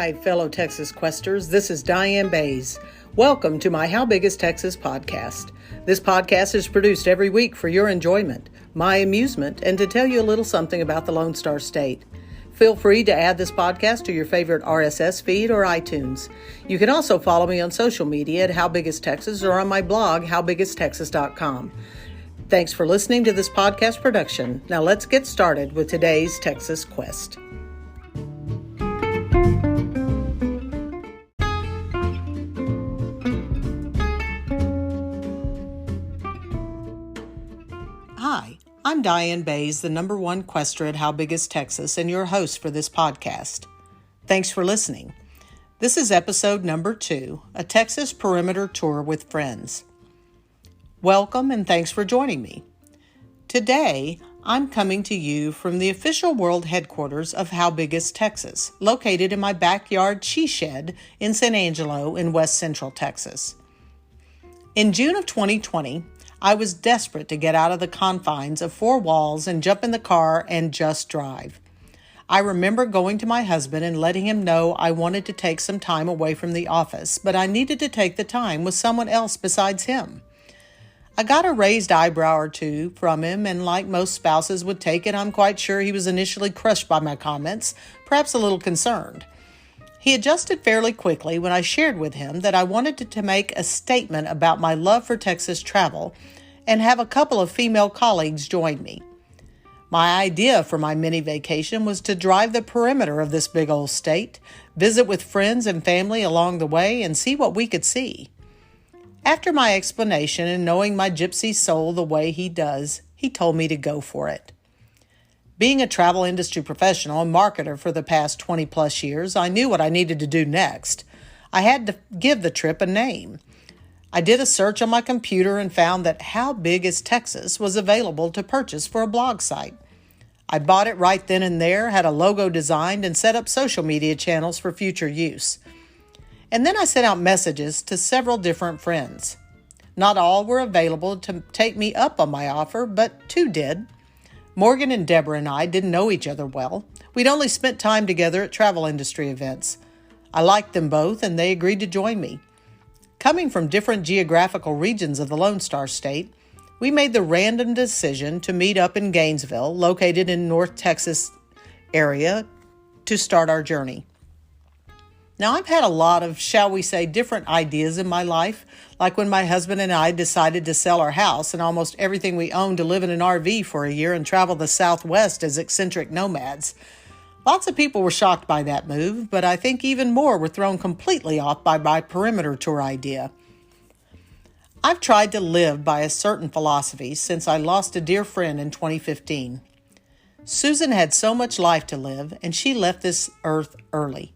Hi, fellow Texas Questers. This is Diane Bays. Welcome to my How Big is Texas podcast. This podcast is produced every week for your enjoyment, my amusement, and to tell you a little something about the Lone Star State. Feel free to add this podcast to your favorite RSS feed or iTunes. You can also follow me on social media at How Big is Texas or on my blog, howbigistexas.com. Thanks for listening to this podcast production. Now let's get started with today's Texas Quest. Hi, I'm Diane Bays, the number one quester at How Big is Texas, and your host for this podcast. Thanks for listening. This is episode number 2, a Texas perimeter tour with friends. Welcome and thanks for joining me. Today, I'm coming to you from the official world headquarters of How Big is Texas, located in my backyard she shed in San Angelo in west central Texas. In June of 2020, I was desperate to get out of the confines of four walls and jump in the car and just drive. I remember going to my husband and letting him know I wanted to take some time away from the office, but I needed to take the time with someone else besides him. I got a raised eyebrow or two from him, and like most spouses would take it, I'm quite sure he was initially crushed by my comments, perhaps a little concerned. He adjusted fairly quickly when I shared with him that I wanted to make a statement about my love for Texas travel and have a couple of female colleagues join me. My idea for my mini vacation was to drive the perimeter of this big old state, visit with friends and family along the way, and see what we could see. After my explanation and knowing my gypsy soul the way he does, he told me to go for it. Being a travel industry professional and marketer for the past 20 plus years, I knew what I needed to do next. I had to give the trip a name. I did a search on my computer and found that How Big is Texas was available to purchase for a blog site. I bought it right then and there, had a logo designed, and set up social media channels for future use. And then I sent out messages to several different friends. Not all were available to take me up on my offer, but 2 did. Morgan and Deborah and I didn't know each other well. We'd only spent time together at travel industry events. I liked them both, and they agreed to join me. Coming from different geographical regions of the Lone Star State, we made the random decision to meet up in Gainesville, located in North Texas area, to start our journey. Now, I've had a lot of, shall we say, different ideas in my life, like when my husband and I decided to sell our house and almost everything we owned to live in an RV for a year and travel the Southwest as eccentric nomads. Lots of people were shocked by that move, but I think even more were thrown completely off by my perimeter tour idea. I've tried to live by a certain philosophy since I lost a dear friend in 2015. Susan had so much life to live, and she left this earth early.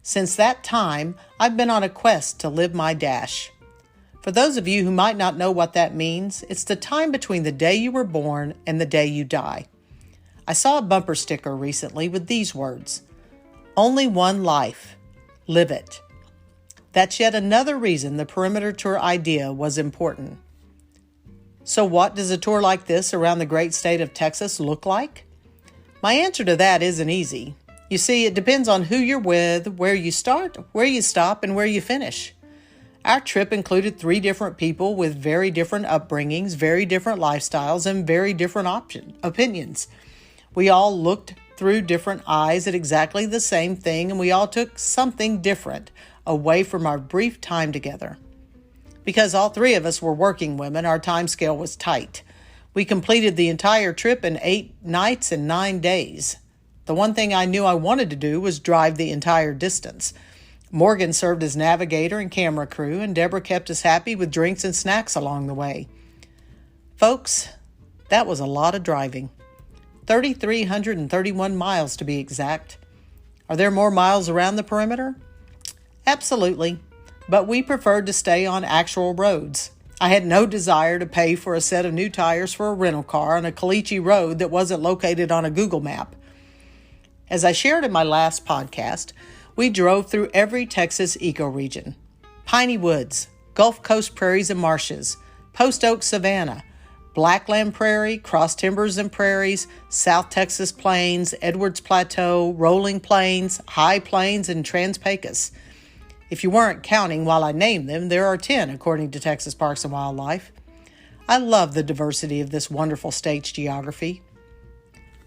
Since that time, I've been on a quest to live my dash. For those of you who might not know what that means, it's the time between the day you were born and the day you die. I saw a bumper sticker recently with these words, "Only one life. Live it." That's yet another reason the perimeter tour idea was important. So what does a tour like this around the great state of Texas look like? My answer to that isn't easy. You see, it depends on who you're with, where you start, where you stop, and where you finish. Our trip included 3 different people with very different upbringings, very different lifestyles, and very different opinions. We all looked through different eyes at exactly the same thing, and we all took something different away from our brief time together. Because all 3 of us were working women, our time scale was tight. We completed the entire trip in 8 nights and 9 days. The one thing I knew I wanted to do was drive the entire distance. Morgan served as navigator and camera crew, and Deborah kept us happy with drinks and snacks along the way. Folks, that was a lot of driving. 3,331 miles to be exact. Are there more miles around the perimeter? Absolutely, but we preferred to stay on actual roads. I had no desire to pay for a set of new tires for a rental car on a caliche road that wasn't located on a Google map. As I shared in my last podcast, we drove through every Texas ecoregion. Piney Woods, Gulf Coast prairies and marshes, Post Oak savanna, Blackland Prairie, Cross Timbers and Prairies, South Texas Plains, Edwards Plateau, Rolling Plains, High Plains, and Trans-Pecos. If you weren't counting while I named them, there are 10 according to Texas Parks and Wildlife. I love the diversity of this wonderful state's geography.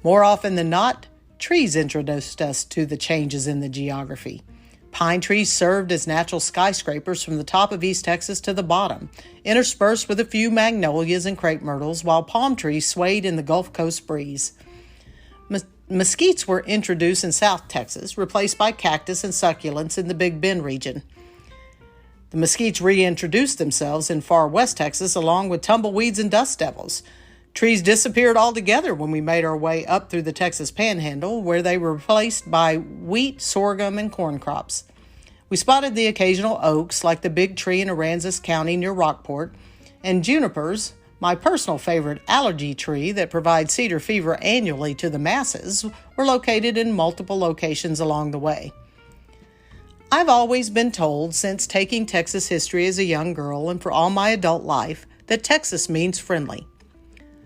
More often than not, trees introduced us to the changes in the geography. Pine trees served as natural skyscrapers from the top of East Texas to the bottom, interspersed with a few magnolias and crepe myrtles, while palm trees swayed in the Gulf Coast breeze. Mesquites were introduced in South Texas, replaced by cactus and succulents in the Big Bend region. The mesquites reintroduced themselves in far West Texas along with tumbleweeds and dust devils. Trees disappeared altogether when we made our way up through the Texas Panhandle, where they were replaced by wheat, sorghum, and corn crops. We spotted the occasional oaks, like the big tree in Aransas County near Rockport, and junipers, my personal favorite allergy tree that provides cedar fever annually to the masses, were located in multiple locations along the way. I've always been told since taking Texas history as a young girl and for all my adult life that Texas means friendly.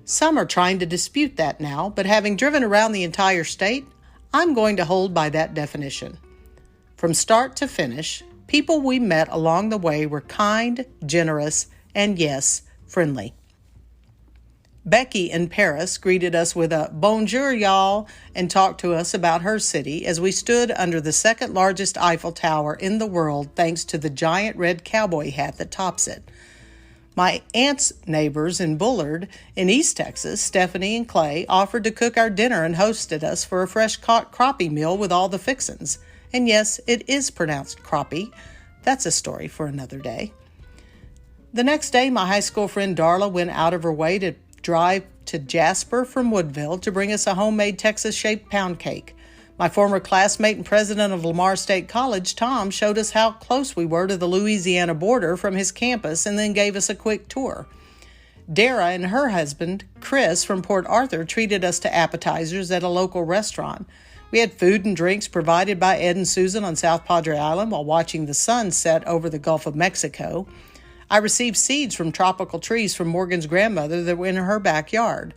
Some are trying to dispute that now, but having driven around the entire state, I'm going to hold by that definition. From start to finish, people we met along the way were kind, generous, and yes, friendly. Becky in Paris greeted us with a "Bonjour, y'all," and talked to us about her city as we stood under the second largest Eiffel Tower in the world thanks to the giant red cowboy hat that tops it. My aunt's neighbors in Bullard in East Texas, Stephanie and Clay, offered to cook our dinner and hosted us for a fresh caught crappie meal with all the fixins. And yes, it is pronounced crappie. That's a story for another day. The next day, my high school friend Darla went out of her way to drive to Jasper from Woodville to bring us a homemade Texas-shaped pound cake. My former classmate and president of Lamar State College, Tom, showed us how close we were to the Louisiana border from his campus and then gave us a quick tour. Dara and her husband, Chris, from Port Arthur, treated us to appetizers at a local restaurant. We had food and drinks provided by Ed and Susan on South Padre Island while watching the sun set over the Gulf of Mexico. I received seeds from tropical trees from Morgan's grandmother that were in her backyard.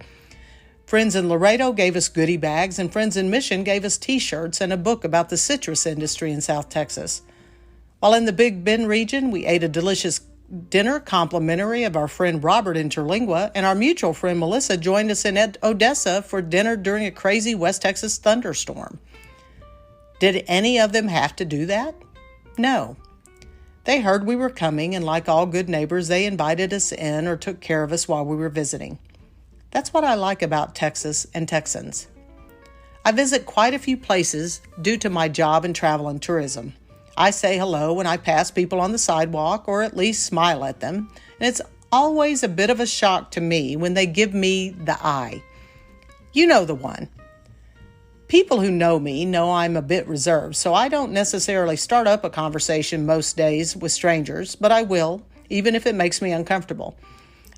Friends in Laredo gave us goodie bags, and friends in Mission gave us T-shirts and a book about the citrus industry in South Texas. While in the Big Bend region, we ate a delicious dinner complimentary of our friend Robert in Terlingua, and our mutual friend Melissa joined us in Odessa for dinner during a crazy West Texas thunderstorm. Did any of them have to do that? No. They heard we were coming, and like all good neighbors, they invited us in or took care of us while we were visiting. That's what I like about Texas and Texans. I visit quite a few places due to my job in travel and tourism. I say hello when I pass people on the sidewalk, or at least smile at them, and it's always a bit of a shock to me when they give me the eye. You know the one. People who know me know I'm a bit reserved, so I don't necessarily start up a conversation most days with strangers, but I will, even if it makes me uncomfortable.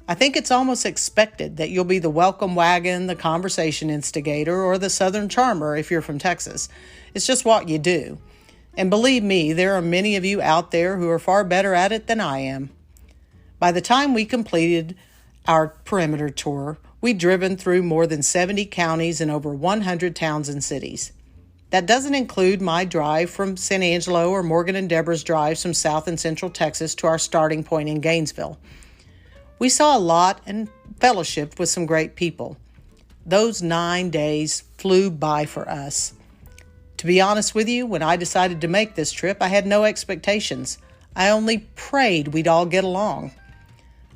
I think it's almost expected that you'll be the welcome wagon, the conversation instigator, or the Southern charmer if you're from Texas. It's just what you do. And believe me, there are many of you out there who are far better at it than I am. By the time we completed our perimeter tour, we'd driven through more than 70 counties and over 100 towns and cities. That doesn't include my drive from San Angelo or Morgan and Deborah's drives from South and Central Texas to our starting point in Gainesville. We saw a lot and fellowshiped with some great people. Those 9 days flew by for us. To be honest with you, when I decided to make this trip, I had no expectations. I only prayed we'd all get along.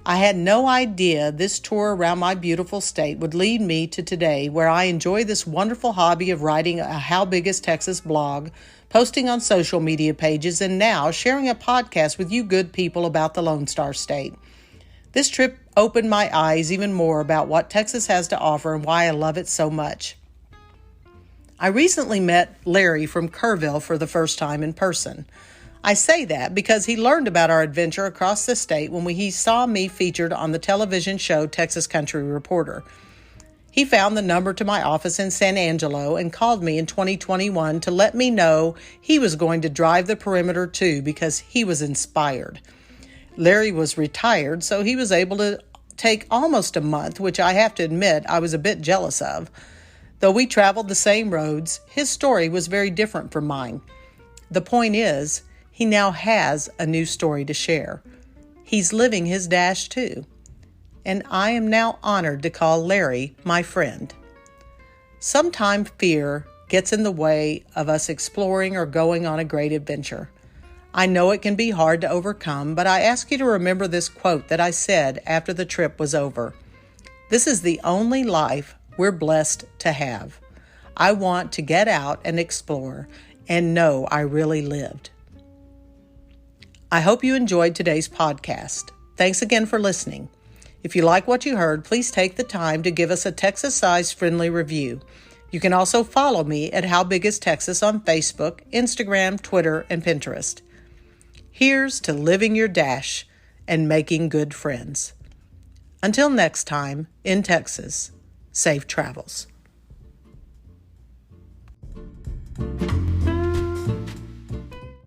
I had no idea this tour around my beautiful state would lead me to today, where I enjoy this wonderful hobby of writing a How Big is Texas blog, posting on social media pages, and now sharing a podcast with you good people about the Lone Star State. This trip opened my eyes even more about what Texas has to offer and why I love it so much. I recently met Larry from Kerrville for the first time in person. I say that because he learned about our adventure across the state when he saw me featured on the television show Texas Country Reporter. He found the number to my office in San Angelo and called me in 2021 to let me know he was going to drive the perimeter too because he was inspired. Larry was retired, so he was able to take almost a month, which I have to admit I was a bit jealous of. Though we traveled the same roads, his story was very different from mine. The point is, he now has a new story to share. He's living his dash too. And I am now honored to call Larry my friend. Sometimes fear gets in the way of us exploring or going on a great adventure. I know it can be hard to overcome, but I ask you to remember this quote that I said after the trip was over. This is the only life we're blessed to have. I want to get out and explore and know I really lived. I hope you enjoyed today's podcast. Thanks again for listening. If you like what you heard, please take the time to give us a Texas Size friendly review. You can also follow me at How Big is Texas on Facebook, Instagram, Twitter, and Pinterest. Here's to living your dash and making good friends. Until next time, in Texas, safe travels.